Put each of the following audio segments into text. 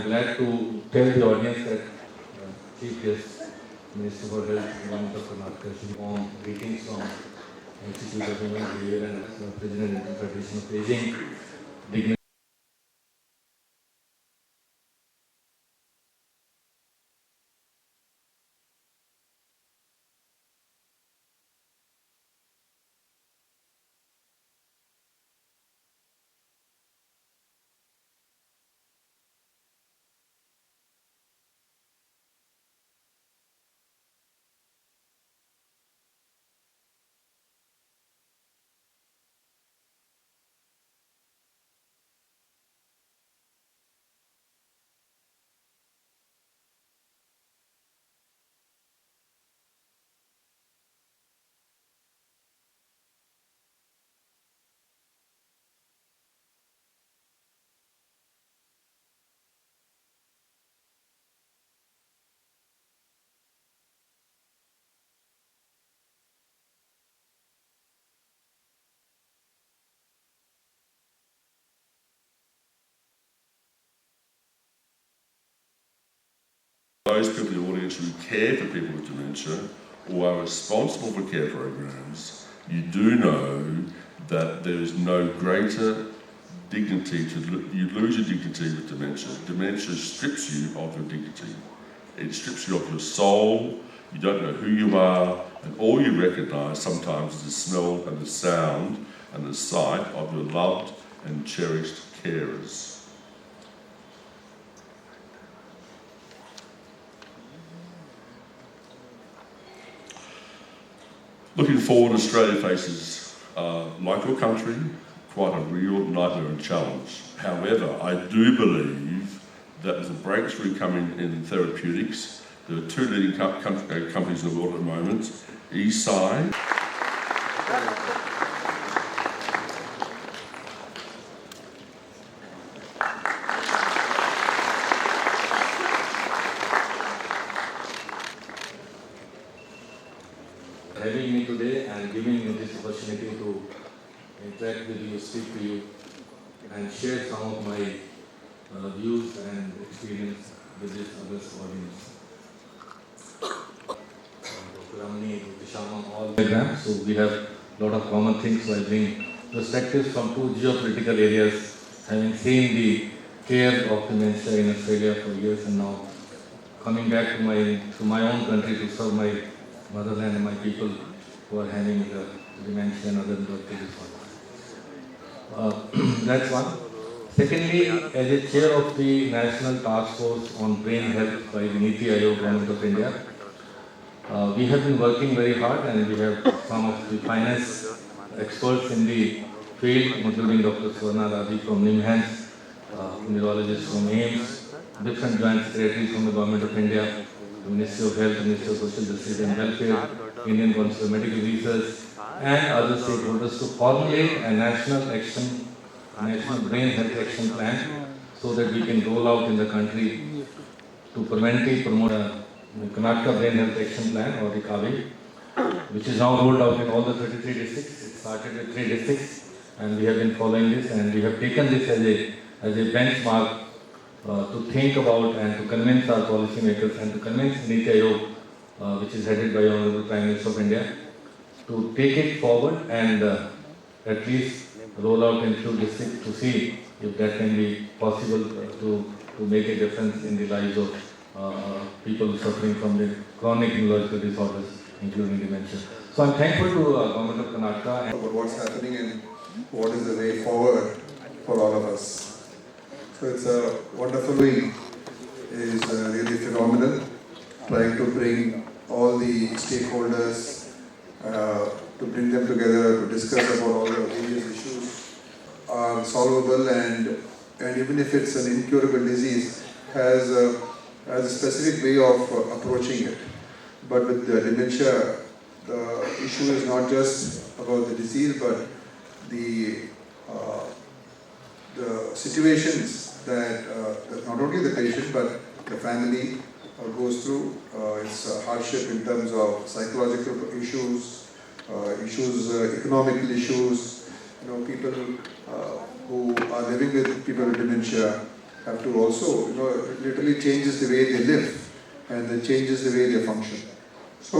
I'm glad to tell the audience that Chief Guest, Minister for Health, Government of Karnataka, warm greetings from Institute of Human Behavior and President and Federation of Aging. Those people in the audience who care for people with dementia or are responsible for care programs, you do know that there is no greater dignity you lose your dignity with dementia. Dementia strips you of your dignity. It strips you of your soul. You don't know who you are, and all you recognise sometimes is the smell and the sound and the sight of your loved and cherished carers. Looking forward, Australia faces, like your country, quite a real nightmare and challenge. However, I do believe that there's a breakthrough coming in therapeutics. There are two leading companies in the world at the moment, Eisai. Having me today and giving me this opportunity to interact with you, speak to you, and share some of my views and experience with this august audience. Dr. Ramani, Dr. Sharma, all programs, so we have a lot of common things. So I bring perspectives from two geopolitical areas, having seen the care of dementia in Australia for years, and now coming back to my own country to serve my motherland and my people who are having dementia and other neurological disorders. That's one. Secondly, as a chair of the National Task Force on Brain Health by the Niti Aayog, Government of India, we have been working very hard, and we have some of the finest experts in the field, including Dr. Swarna Radhi from NIMHANS, neurologists from AIMS, different joint secretaries from the Government of India, the Ministry of Health, Ministry of Social Justice and Welfare, Indian Council of Medical Research, and other stakeholders to formulate a national brain health action plan, so that we can roll out in the country to preventively promote the Karnataka Brain Health Action Plan, or the KAVI, which is now rolled out in all the 33 districts. It started with 3 districts, and we have been following this, and we have taken this as a benchmark to think about and to convince our policymakers and to convince Niti Aayog, which is headed by Honorable Prime Minister of India, to take it forward and at least roll out in few districts to see if that can be possible to make a difference in the lives of people suffering from the chronic neurological disorders, including dementia. So I'm thankful to Government of Karnataka about what's happening and what is the way forward for all of us. So it's a wonderful week. It is really phenomenal, trying to bring all the stakeholders, to bring them together, to discuss about all the various issues are solvable, and even if it's an incurable disease, has a specific way of approaching it. But with the dementia, the issue is not just about the disease, but the situations that not only the patient but the family goes through. It's a hardship in terms of psychological issues, economical issues. People who are living with people with dementia have to also, it literally changes the way they live and it changes the way they function. So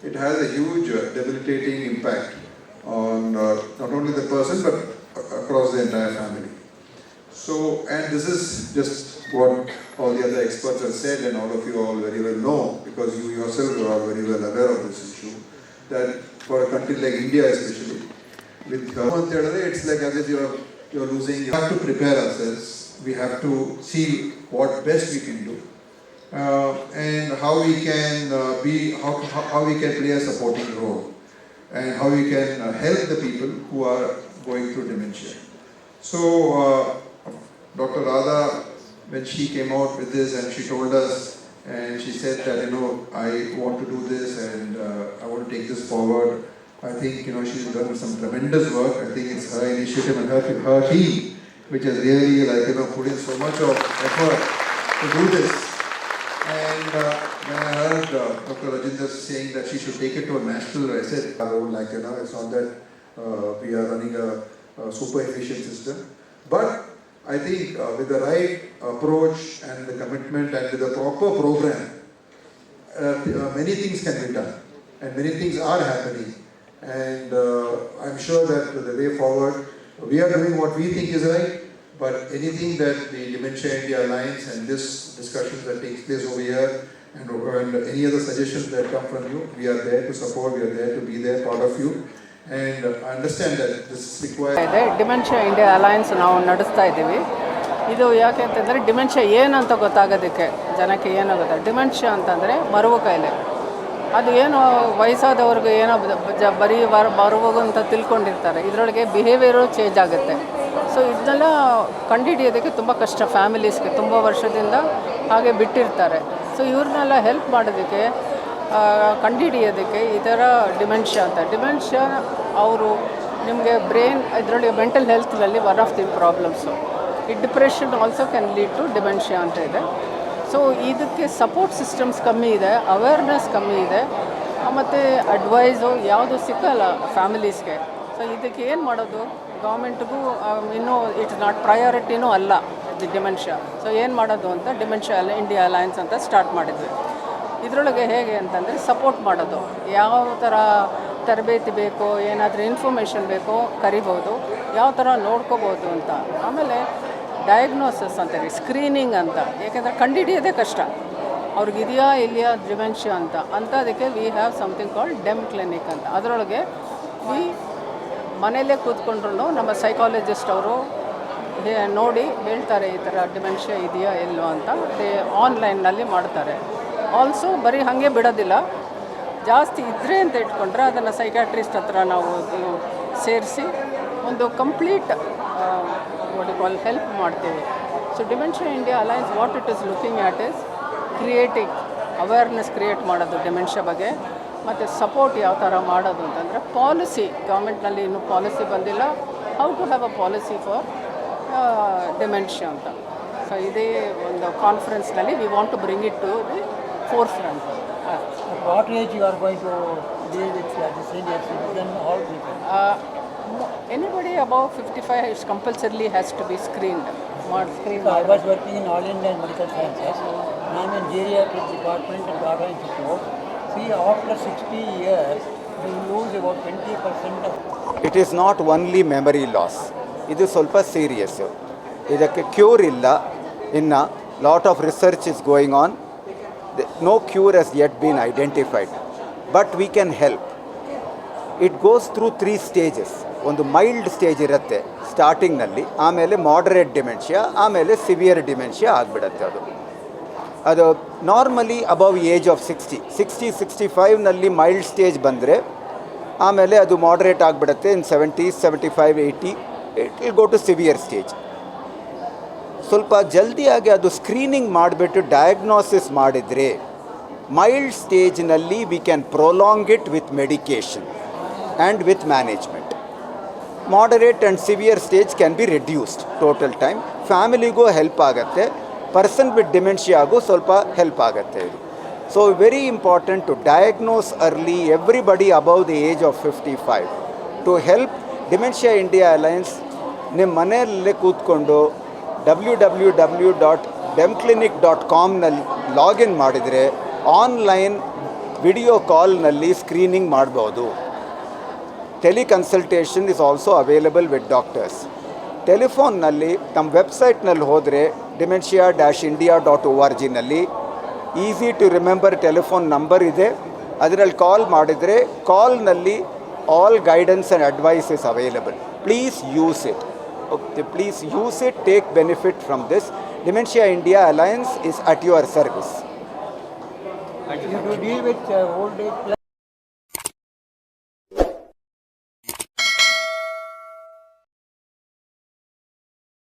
it has a huge debilitating impact on not only the person but across the entire family. So, and this is just what all the other experts have said, and all of you all very well know, because you yourselves are all very well aware of this issue, that for a country like India especially, with it's like as if you're losing. We have to prepare ourselves. We have to see what best we can do, and how we can how we can play a supporting role, and how we can help the people who are going through dementia. So, Dr. Radha, when she came out with this and she told us, and she said that, I want to do this and I want to take this forward. I think, she's done some tremendous work. I think it's her initiative and her team, which has really, put in so much of effort to do this. And when I heard Dr. Rajinder saying that she should take it to a national, I said, it's not that we are running a super efficient system. But I think with the right approach and the commitment and with a proper program, many things can be done and many things are happening. And I'm sure that the way forward, we are doing what we think is right, but anything that the Dementia India Alliance and this discussion that takes place over here and any other suggestions that come from you, we are there to support, we are there to be there, part of you. And I understand that this requires... dementia India alliance ನಾವು ನಡೆಸ್ತಾ ಇದ್ದೀವಿ. ಇದು ಯಾಕೆ ಅಂತಂದರೆ dementia ಏನಂತ ಗೊತ್ತಾಗೋದಕ್ಕೆ ಜನಕ್ಕೆ ಏನಾಗುತ್ತೆ. Dementia ಅಂತಂದರೆ ಮರುವು ಕಾಯಿಲೆ. ಅದು ಏನು ವಯಸ್ಸಾದವ್ರಿಗೆ ಏನೋ ಬರೀ ಮರುವು ಅಂತ ತಿಳ್ಕೊಂಡಿರ್ತಾರೆ. ಇದರೊಳಗೆ ಬಿಹೇವಿಯರು ಚೇಂಜ್ ಆಗುತ್ತೆ. ಸೊ ಇದನ್ನೆಲ್ಲ ಕಂಡುಹಿಡಿಯೋದಕ್ಕೆ ತುಂಬ ಕಷ್ಟ ಫ್ಯಾಮಿಲೀಸ್ಗೆ, ತುಂಬ ವರ್ಷದಿಂದ ಹಾಗೆ ಬಿಟ್ಟಿರ್ತಾರೆ. ಸೊ ಇವ್ರನ್ನೆಲ್ಲ ಹೆಲ್ಪ್ ಮಾಡೋದಕ್ಕೆ, ಕಂಡುಹಿಡಿಯೋದಕ್ಕೆ ಈ ಥರ ಡಿಮೆನ್ಷಿಯಾ ಅಂತ. ಡಿಮೆನ್ಷಿಯಾ ಅವರು ನಿಮಗೆ ಬ್ರೈನ್ ಇದರೊಳಗೆ ಮೆಂಟಲ್ ಹೆಲ್ತ್ನಲ್ಲಿ ಒನ್ ಆಫ್ ದಿ ಪ್ರಾಬ್ಲಮ್ಸು. ಈ depression also can lead to dementia ಅಂತ ಇದೆ. ಸೊ ಇದಕ್ಕೆ ಸಪೋರ್ಟ್ ಸಿಸ್ಟಮ್ಸ್ ಕಮ್ಮಿ ಇದೆ, ಅವೇರ್ನೆಸ್ ಕಮ್ಮಿ ಇದೆ, ಮತ್ತು ಅಡ್ವೈಸು ಯಾವುದು ಸಿಕ್ಕಲ್ಲ ಫ್ಯಾಮಿಲೀಸ್ಗೆ. ಸೊ ಇದಕ್ಕೆ ಏನು ಮಾಡೋದು? ಗೌರ್ಮೆಂಟ್ಗೂ ಇನ್ನೂ ಇಟ್ಸ್ ನಾಟ್ ಪ್ರಯಾರಿಟಿನೂ ಅಲ್ಲ ದಿ ಡಿಮೆನ್ಷಿಯಾ. ಸೊ ಏನು ಮಾಡೋದು ಅಂತ ಡಿಮೆನ್ಷಿಯಾ ಇಂಡಿಯಾ ಅಲಯನ್ಸ್ ಅಂತ ಸ್ಟಾರ್ಟ್ ಮಾಡಿದ್ವಿ. ಇದರೊಳಗೆ ಹೇಗೆ ಅಂತಂದರೆ ಸಪೋರ್ಟ್ ಮಾಡೋದು, ಯಾವ ಥರ ತರಬೇತಿ ಬೇಕೋ, ಏನಾದರೂ ಇನ್ಫಾರ್ಮೇಷನ್ ಬೇಕೋ ಕರಿಬೋದು, ಯಾವ ಥರ ನೋಡ್ಕೋಬೋದು ಅಂತ. ಆಮೇಲೆ ಡಯಾಗ್ನೋಸಿಸ್ ಅಂತಾರೆ, ಸ್ಕ್ರೀನಿಂಗ್ ಅಂತ. ಏಕೆಂದರೆ ಕಂಡುಹಿಡಿಯೋದೇ ಕಷ್ಟ, ಅವ್ರಿಗಿದೆಯಾ ಇಲ್ಲಿಯಾ ಡಿಮೆನ್ಷಿಯಾ ಅಂತ. ಅಂಥದಕ್ಕೆ we have something called dem clinic ಅಂತ. ಅದರೊಳಗೆ ಮನೆಯಲ್ಲೇ ಕೂತ್ಕೊಂಡ್ರು ನಮ್ಮ ಸೈಕಾಲಜಿಸ್ಟ್ ಅವರು ನೋಡಿ ಹೇಳ್ತಾರೆ ಈ ಥರ ಡಿಮೆನ್ಷಿಯಾ ಇದೆಯಾ ಇಲ್ಲೋ ಅಂತ. ಆನ್ಲೈನ್ನಲ್ಲಿ ಮಾಡ್ತಾರೆ. ಆಲ್ಸೋ ಬರೀ ಹಾಗೆ ಬಿಡೋದಿಲ್ಲ, ಜಾಸ್ತಿ ಇದ್ದರೆ ಅಂತ ಇಟ್ಕೊಂಡ್ರೆ ಅದನ್ನು ಸೈಕ್ಯಾಟ್ರಿಸ್ಟ್ ಹತ್ರ ನಾವು ಸೇರಿಸಿ ಒಂದು ಕಂಪ್ಲೀಟ್ ಹೆಲ್ಪ್ ಮಾಡ್ತೀವಿ. So dementia India alliance what it is looking at is creating awareness create ಮಾಡೋದು ಡಿಮೆನ್ಷಿಯಾ ಬಗ್ಗೆ, ಮತ್ತು ಸಪೋರ್ಟ್ ಯಾವ ಥರ ಮಾಡೋದು ಅಂತಂದರೆ ಪಾಲಿಸಿ. ಗೌರ್ಮೆಂಟ್ನಲ್ಲಿ ಇನ್ನೂ ಪಾಲಿಸಿ ಬಂದಿಲ್ಲ, how to have a policy for dementia ಅಂತ. ಸೊ ಇದೇ ಒಂದು ಕಾನ್ಫರೆನ್ಸ್ನಲ್ಲಿ we want to bring it to the forefront. At what age you are going to deal with the senior citizen or people? Anybody above 55 is compulsorily has to be screened. So I was working in All India Medical Sciences. I am in geriatric department in Dhaka Institute. See, after 60 years, you lose about 20% of... It is not only memory loss. ಇದು ಸ್ವಲ್ಪ serious. ಇದಕ್ಕೆ cure ಇಲ್ಲ. ಇನ್ನು lot of research is going on. No cure has yet been identified, but we can help. It goes through 3 stages. ಒಂದು mild stage ಇರುತ್ತೆ ಸ್ಟಾರ್ಟಿಂಗ್ನಲ್ಲಿ, ಆಮೇಲೆ moderate dementia, ಆಮೇಲೆ ಸಿವಿಯರ್ ಡಿಮೆನ್ಷಿಯಾ ಆಗಿಬಿಡುತ್ತೆ. ಅದು ನಾರ್ಮಲಿ ಅಬವ್ ಏಜ್ ಆಫ್ 60-65ನಲ್ಲಿ ಮೈಲ್ಡ್ ಸ್ಟೇಜ್ ಬಂದರೆ ಆಮೇಲೆ ಅದು ಮಾಡರೇಟ್ ಆಗಿಬಿಡುತ್ತೆ. In 70, 75, 80 it will go to severe stage. ಸ್ವಲ್ಪ ಜಲ್ದಿಯಾಗಿ ಅದು ಸ್ಕ್ರೀನಿಂಗ್ ಮಾಡಿಬಿಟ್ಟು ಡಯಾಗ್ನೋಸಿಸ್ ಮಾಡಿದರೆ ಮೈಲ್ಡ್ ಸ್ಟೇಜ್ನಲ್ಲಿ we can prolong it with medication and with management. Moderate and severe stage can be reduced total time. ಫ್ಯಾಮಿಲಿಗೂ ಹೆಲ್ಪ್ ಆಗುತ್ತೆ, ಪರ್ಸನ್ ವಿತ್ ಡಿಮೆನ್ಷಿಯಾಗೂ ಸ್ವಲ್ಪ help ಆಗುತ್ತೆ ಇದು. So very important to diagnose early everybody above the age of 55 to help. Dementia India alliance ನಿಮ್ಮ ಮನೆಯಲ್ಲೇ ಕೂತ್ಕೊಂಡು www.demclinic.com login ಮಾಡಿದರೆ online video ಕಾಲ್ನಲ್ಲಿ ಸ್ಕ್ರೀನಿಂಗ್ ಮಾಡ್ಬೋದು. Teleconsultation is also available with doctors. ಟೆಲಿಫೋನ್ನಲ್ಲಿ ನಮ್ಮ ವೆಬ್ಸೈಟ್ನಲ್ಲಿ ಹೋದರೆ dementia-india.org easy to remember telephone number ಇದೆ. ಅದರಲ್ಲಿ ಕಾಲ್ ಮಾಡಿದರೆ ಕಾಲ್ನಲ್ಲಿ all guidance and advice is available. Please use it. Please use it, take benefit from this. Dementia India Alliance is at your service. You do deal with old age plus